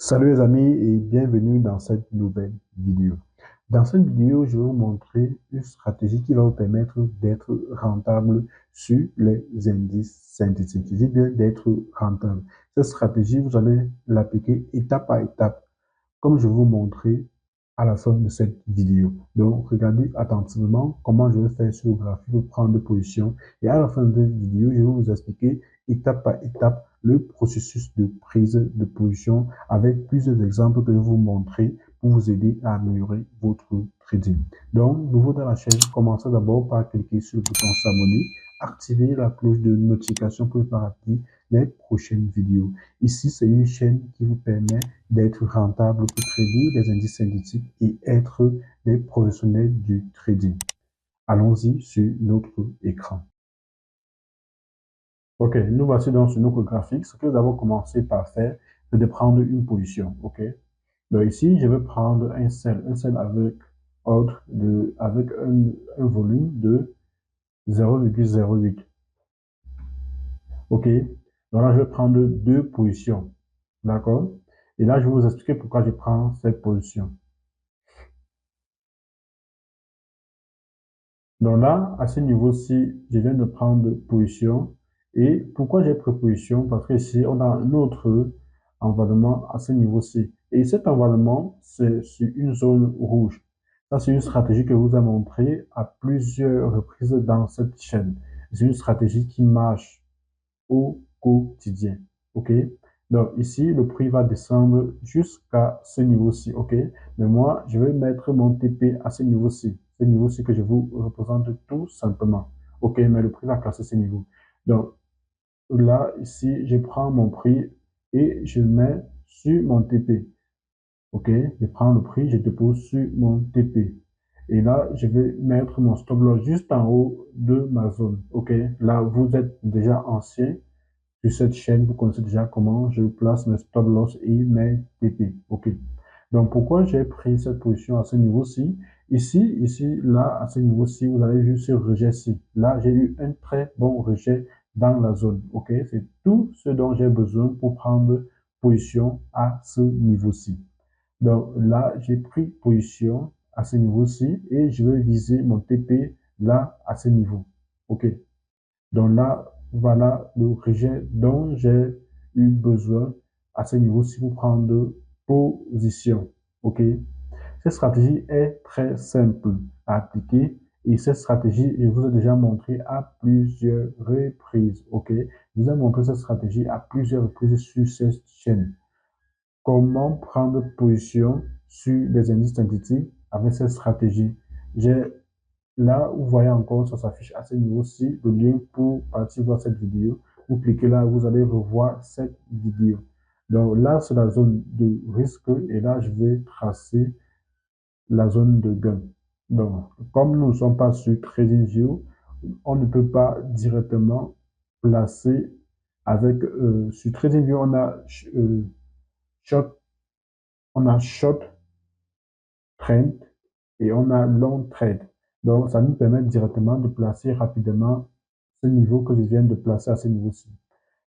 Salut les amis et bienvenue dans cette nouvelle vidéo. Dans cette vidéo, je vais vous montrer une stratégie qui va vous permettre d'être rentable sur les indices synthétiques. Je dis bien d'être rentable. Cette stratégie, vous allez l'appliquer étape par étape, comme je vais vous montrer à la fin de cette vidéo. Donc, regardez attentivement comment je vais faire sur le graphique pour prendre position. Et à la fin de cette vidéo, je vais vous expliquer étape par étape le processus de prise de position avec plusieurs exemples que je vais vous montrer pour vous aider à améliorer votre trading. Donc, nouveau dans la chaîne, commencez d'abord par cliquer sur le bouton s'abonner, activer la cloche de notification pour ne pas rater les prochaines vidéos. Ici, c'est une chaîne qui vous permet d'être rentable pour trader les indices synthétiques et être des professionnels du trading. Allons-y sur notre écran. OK, nous voici donc sur notre graphique. Ce que nous avons commencé par faire, c'est de prendre une position. OK. Donc ici, je vais prendre un sell avec ordre avec un volume de 0,08. OK. Donc là, je vais prendre deux positions. D'accord? Et là, je vais vous expliquer pourquoi je prends cette position. Donc là, à ce niveau-ci, je viens de prendre position. Et pourquoi j'ai pris position? Parce que ici, on a un autre environnement à ce niveau-ci. Et cet environnement, c'est sur une zone rouge. Ça, c'est une stratégie que je vous ai montrée à plusieurs reprises dans cette chaîne. C'est une stratégie qui marche au quotidien. OK? Donc ici, le prix va descendre jusqu'à ce niveau-ci. OK? Mais moi, je vais mettre mon TP à ce niveau-ci. Ce niveau-ci que je vous représente tout simplement. OK? Mais le prix va casser ce niveau. Donc là, ici, je prends mon prix et je mets sur mon TP. OK? Je prends le prix, je dépose sur mon TP. Et là, je vais mettre mon stop loss juste en haut de ma zone. OK? Là, vous êtes déjà ancien sur cette chaîne, vous connaissez déjà comment je place mes stop loss et mes TP. OK. Donc, pourquoi j'ai pris cette position à ce niveau-ci? Ici, là, à ce niveau-ci, vous avez vu ce rejet-ci. Là, j'ai eu un très bon rejet dans la zone. OK. C'est tout ce dont j'ai besoin pour prendre position à ce niveau-ci. Donc, là, j'ai pris position à ce niveau-ci et je vais viser mon TP là, à ce niveau. OK. Donc là, voilà le rejet dont j'ai eu besoin à ce niveau-ci pour prendre position. OK? Cette stratégie est très simple à appliquer et cette stratégie, je vous ai déjà montré à plusieurs reprises. OK? Je vous ai montré cette stratégie à plusieurs reprises sur cette chaîne. Comment prendre position sur les indices synthétiques avec cette stratégie? J'ai Là, vous voyez encore, ça s'affiche à ce niveau-ci, le lien pour partir voir cette vidéo. Vous cliquez là, vous allez revoir cette vidéo. Donc là, c'est la zone de risque et là, je vais tracer la zone de gain. Donc, comme nous ne sommes pas sur TradingView, on ne peut pas directement placer avec, sur TradingView, euh, short, on a short trend et on a long trade. Donc, ça nous permet directement de placer rapidement ce niveau que je viens de placer à ce niveau-ci.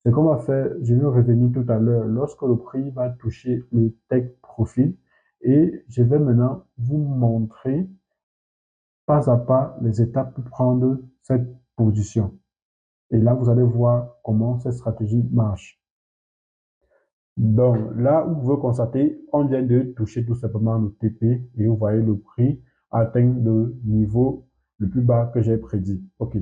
C'est qu'on va faire, je vais revenir tout à l'heure, lorsque le prix va toucher le take profit et je vais maintenant vous montrer pas à pas les étapes pour prendre cette position. Et là, vous allez voir comment cette stratégie marche. Donc là, vous pouvez constater, on vient de toucher tout simplement le TP et vous voyez le prix atteindre le niveau le plus bas que j'ai prédit. OK.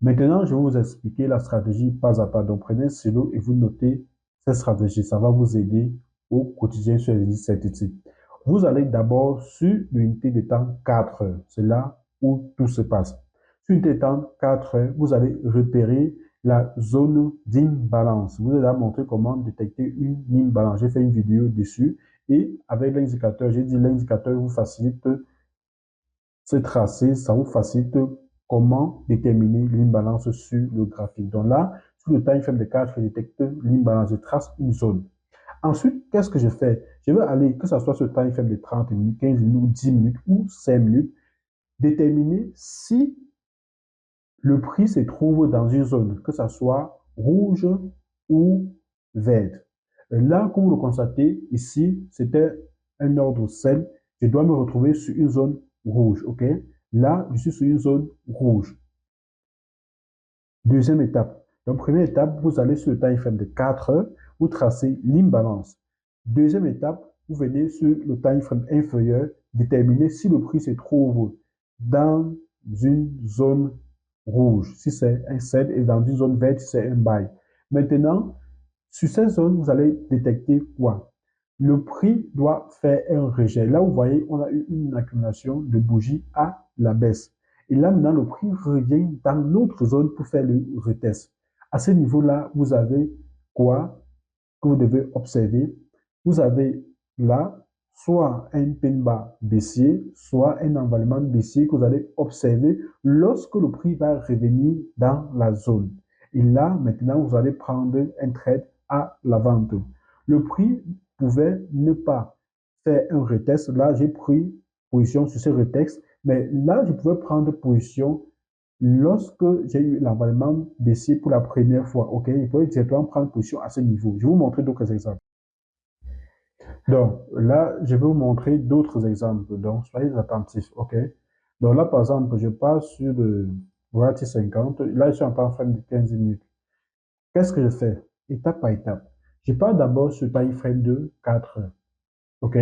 Maintenant, je vais vous expliquer la stratégie pas à pas. Donc prenez stylo et vous notez cette stratégie. Ça va vous aider au quotidien sur les indices synthétiques. Vous allez d'abord sur l'unité de temps 4 heures. C'est là où tout se passe. Sur l'unité de temps 4 heures, vous allez repérer la zone d'imbalance. Je vous ai montré comment détecter une imbalance. J'ai fait une vidéo dessus et avec l'indicateur, j'ai dit l'indicateur vous facilite ce tracé, ça vous facilite comment déterminer l'imbalance sur le graphique. Donc là, sur le time frame de 4, je détecte l'imbalance, je trace une zone. Ensuite, qu'est-ce que je fais? Je vais aller, que ce soit sur le time frame de 30 minutes, 15 minutes, ou 10 minutes ou 5 minutes, déterminer si le prix se trouve dans une zone, que ce soit rouge ou verte. Là, comme vous le constatez, ici, c'était un ordre sel. Je dois me retrouver sur une zone rouge, OK? Là, je suis sur une zone rouge. Deuxième étape. Donc, première étape, vous allez sur le time frame de 4 heures, vous tracez l'imbalance. Deuxième étape, vous venez sur le time frame inférieur, déterminer si le prix se trouve dans une zone rouge, si c'est un sell, et dans une zone verte, si c'est un buy. Maintenant, sur cette zone, vous allez détecter quoi? Le prix doit faire un rejet. Là, vous voyez, on a eu une accumulation de bougies à la baisse. Et là, maintenant, le prix revient dans notre zone pour faire le retest. À ce niveau-là, vous avez quoi que vous devez observer? Vous avez là, soit un pin bar baissier, soit un envalement baissier que vous allez observer lorsque le prix va revenir dans la zone. Et là, maintenant, vous allez prendre un trade à la vente. Le prix pouvait ne pas faire un retest. Là, j'ai pris position sur ce retest, mais là, je pouvais prendre position lorsque j'ai eu l'envalement baissier pour la première fois. OK, je pouvais directement prendre position à ce niveau. Je vais vous montrer d'autres exemples. Donc, là, je vais vous montrer d'autres exemples. Donc, soyez attentifs, OK? Donc, là, par exemple, je passe sur le Volatile 50. Là, je suis en train de 15 minutes. Qu'est-ce que je fais? Étape par étape. Je pars d'abord sur le time frame de 4 heures. OK?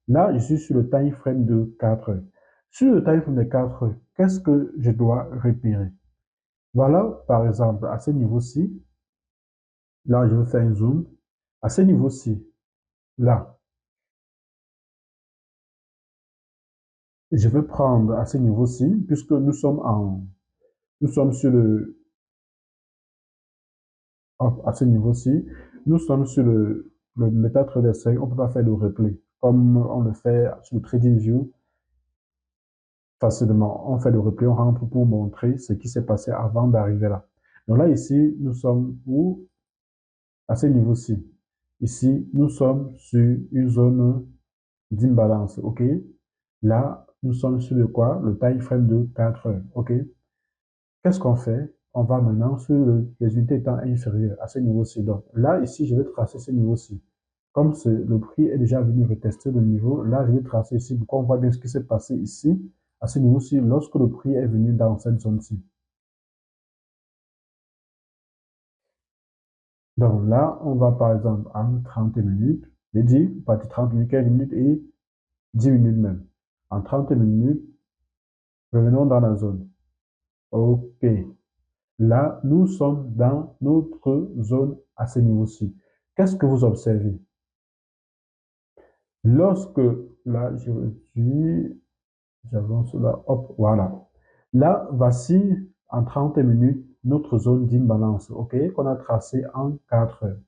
Là, je suis sur le time frame de 4 heures. Sur le time frame de 4 heures, qu'est-ce que je dois repérer? Voilà, par exemple, à ce niveau-ci, là, je vais faire un zoom. À ce niveau-ci, là, je vais prendre à ce niveau-ci, puisque nous sommes sur à ce niveau-ci, nous sommes sur le MetaTrader 5, on ne peut pas faire de replay, comme on le fait sur le TradingView facilement. On fait le replay, on rentre pour montrer ce qui s'est passé avant d'arriver là. Donc là, ici, nous sommes où? À ce niveau-ci. Ici, nous sommes sur une zone d'imbalance, OK? Là, nous sommes sur le quoi? Le time frame de 4 heures, OK? Qu'est-ce qu'on fait? On va maintenant sur les unités étant inférieures à ce niveau-ci. Donc là, ici, je vais tracer ce niveau-ci. Comme le prix est déjà venu retester le niveau, là, je vais tracer ici. Donc on voit bien ce qui s'est passé ici, à ce niveau-ci, lorsque le prix est venu dans cette zone-ci. Donc là, on va par exemple en 30 minutes, j'ai dit, partie 30 minutes, 15 minutes et 10 minutes même. En 30 minutes, revenons dans la zone. OK. Là, nous sommes dans notre zone à ce niveau-ci. Qu'est-ce que vous observez? Lorsque, là, je réduis, j'avance là, hop, voilà. Là, voici en 30 minutes notre zone d'imbalance, OK, qu'on a tracée en 4 heures.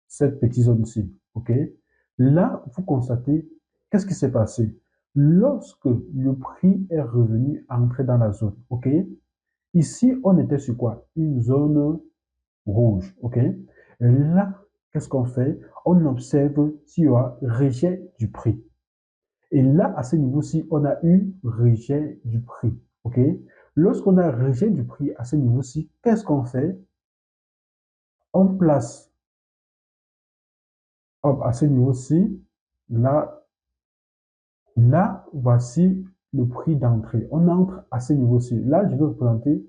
Cette petite zone-ci, OK. Là, vous constatez, qu'est-ce qui s'est passé? Lorsque le prix est revenu entrer dans la zone, OK, ici, on était sur quoi? Une zone rouge, OK? Et là, qu'est-ce qu'on fait? On observe s'il y aura rejet du prix. Et là, à ce niveau-ci, on a eu rejet du prix, OK? Lorsqu'on a rejet du prix à ce niveau-ci, qu'est-ce qu'on fait? On place, hop, à ce niveau-ci, là, là, voici le prix d'entrée. On entre à ce niveau-ci. Là, je vais vous présenter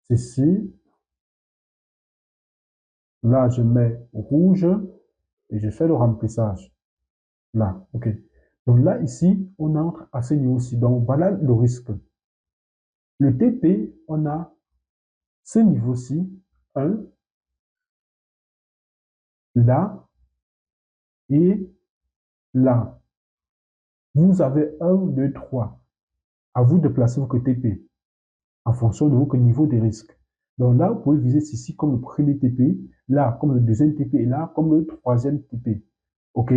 ceci. Là, je mets rouge et je fais le remplissage. Là, OK. Donc là, ici, on entre à ce niveau-ci. Donc voilà le risque. Le TP, on a ce niveau-ci, 1, là et là. Vous avez 1, 2, 3. À vous de placer votre TP en fonction de votre niveau de risque. Donc là, vous pouvez viser ceci comme le premier TP, là comme le deuxième TP et là comme le troisième TP. OK?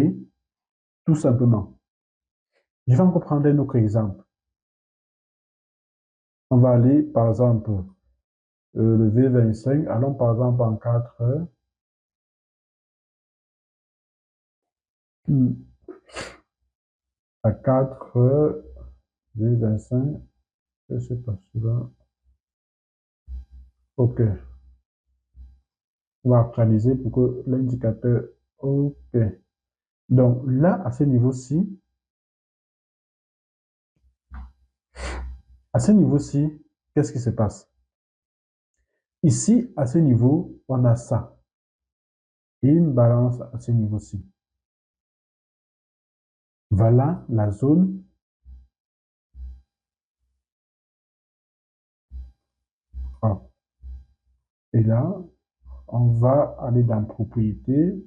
Tout simplement. Je vais encore prendre un autre exemple. On va aller, par exemple, le V25. Allons, par exemple, en 4 heures. À 4 heures, V25. Je sais pas si là. OK. On va actualiser pour que l'indicateur OK. Donc là, à ce niveau-ci, qu'est-ce qui se passe? Ici, à ce niveau, on a ça. Et une balance à ce niveau-ci. Voilà la zone A. Et là, on va aller dans propriété,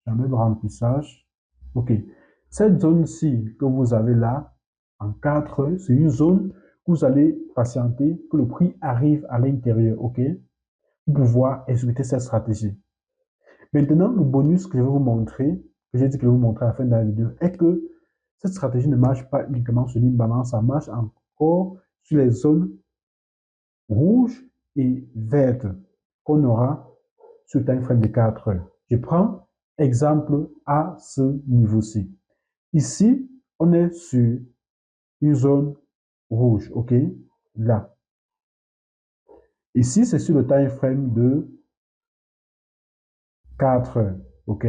j'enlève remplissage. OK. Cette zone-ci que vous avez là, en 4, c'est une zone que vous allez patienter que le prix arrive à l'intérieur. OK? Pour pouvoir exécuter cette stratégie. Maintenant, le bonus que je vais vous montrer, que j'ai dit que je vais vous montrer à la fin de la vidéo, est que cette stratégie ne marche pas uniquement sur une balance, ça marche encore sur les zones rouges et vertes qu'on aura sur le time frame de 4 heures. Je prends exemple à ce niveau-ci. Ici, on est sur une zone rouge, OK? Là. Ici, c'est sur le time frame de 4 heures, OK?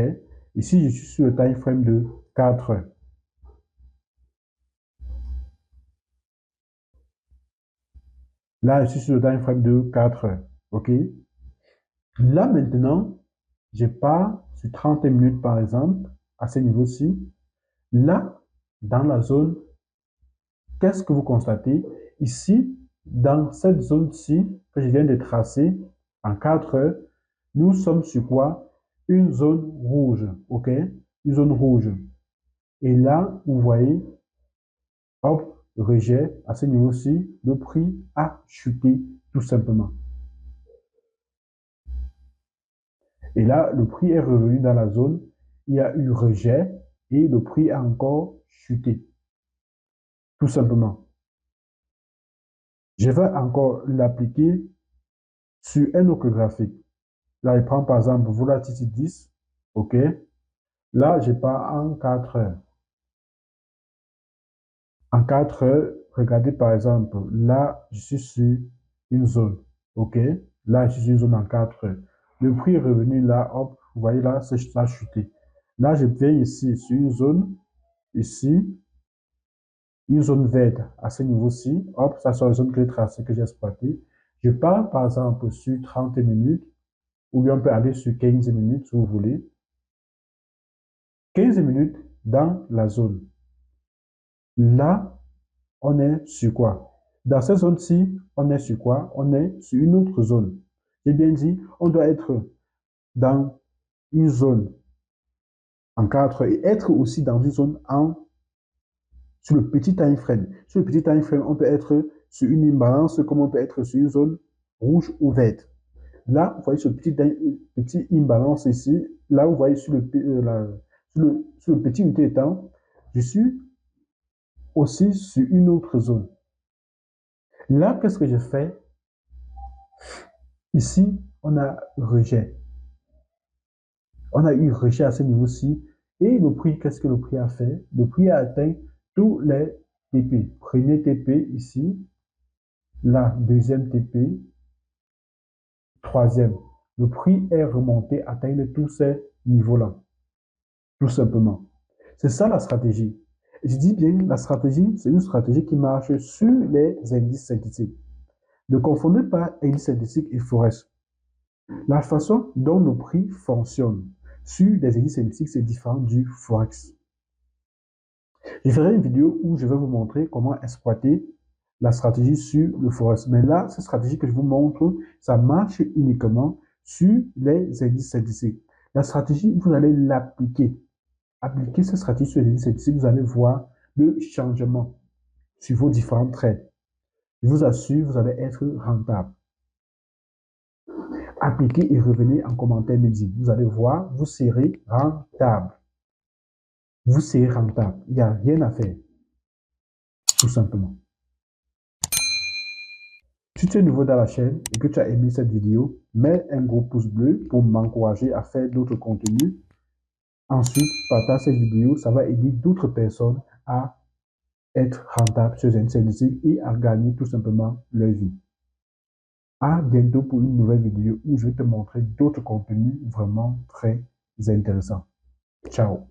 Ici, je suis sur le time frame de 4 heures. Là, je suis sur le time frame de 4 heures, OK? Là, maintenant, je pars sur 30 minutes, par exemple, à ce niveau-ci. Là, dans la zone, qu'est-ce que vous constatez? Ici, dans cette zone-ci que je viens de tracer en 4 heures, nous sommes sur quoi? Une zone rouge, OK? Une zone rouge. Et là, vous voyez, hop, rejet, à ce niveau-ci, le prix a chuté tout simplement. Et là, le prix est revenu dans la zone, il y a eu rejet et le prix a encore chuté, tout simplement. Je vais encore l'appliquer sur un autre graphique. Là, je prends par exemple Volatility 10, OK? Là, je pars en 4 heures. En 4 heures, regardez par exemple, là, je suis sur une zone, OK? Là, je suis sur une zone en 4 heures. Le prix est revenu là, hop, vous voyez là, ça a chuté. Là, je viens ici sur une zone, ici, une zone verte à ce niveau-ci. Hop, ça c'est la zone que j'ai tracée, que j'ai exploitée. Je pars par exemple sur 30 minutes, ou bien on peut aller sur 15 minutes si vous voulez. 15 minutes dans la zone. Là, on est sur quoi? Dans cette zone-ci, on est sur quoi? On est sur une autre zone. J'ai bien dit, on doit être dans une zone en 4 et être aussi dans une zone sur le petit time frame. Sur le petit time frame, on peut être sur une imbalance comme on peut être sur une zone rouge ou verte. Là, vous voyez ce petit imbalance ici. Là, vous voyez sur le petit unité de temps, je suis aussi sur une autre zone. Là, qu'est-ce que je fais? Ici, on a rejet. On a eu rejet à ce niveau-ci. Et le prix, qu'est-ce que le prix a fait? Le prix a atteint tous les TP. Premier TP ici, la deuxième TP, troisième. Le prix est remonté, atteindre tous ces niveaux-là, tout simplement. C'est ça la stratégie. Je dis bien, la stratégie, c'est une stratégie qui marche sur les indices synthétiques. Ne confondez pas indice synthétique et forex. La façon dont nos prix fonctionnent sur les indices synthétiques, c'est différent du forex. Je ferai une vidéo où je vais vous montrer comment exploiter la stratégie sur le forex. Mais là, cette stratégie que je vous montre, ça marche uniquement sur les indices synthétiques. La stratégie, vous allez l'appliquer. Appliquez cette stratégie sur les indices synthétiques, vous allez voir le changement sur vos différents trades. Je vous assure, vous allez être rentable. Appliquez et revenez en commentaire midi. Vous allez voir, vous serez rentable. Vous serez rentable. Il n'y a rien à faire. Tout simplement. Si tu es nouveau dans la chaîne et que tu as aimé cette vidéo, mets un gros pouce bleu pour m'encourager à faire d'autres contenus. Ensuite, partage cette vidéo, ça va aider d'autres personnes à être rentables sur les indices et à gagner tout simplement leur vie. À bientôt pour une nouvelle vidéo où je vais te montrer d'autres contenus vraiment très intéressants. Ciao.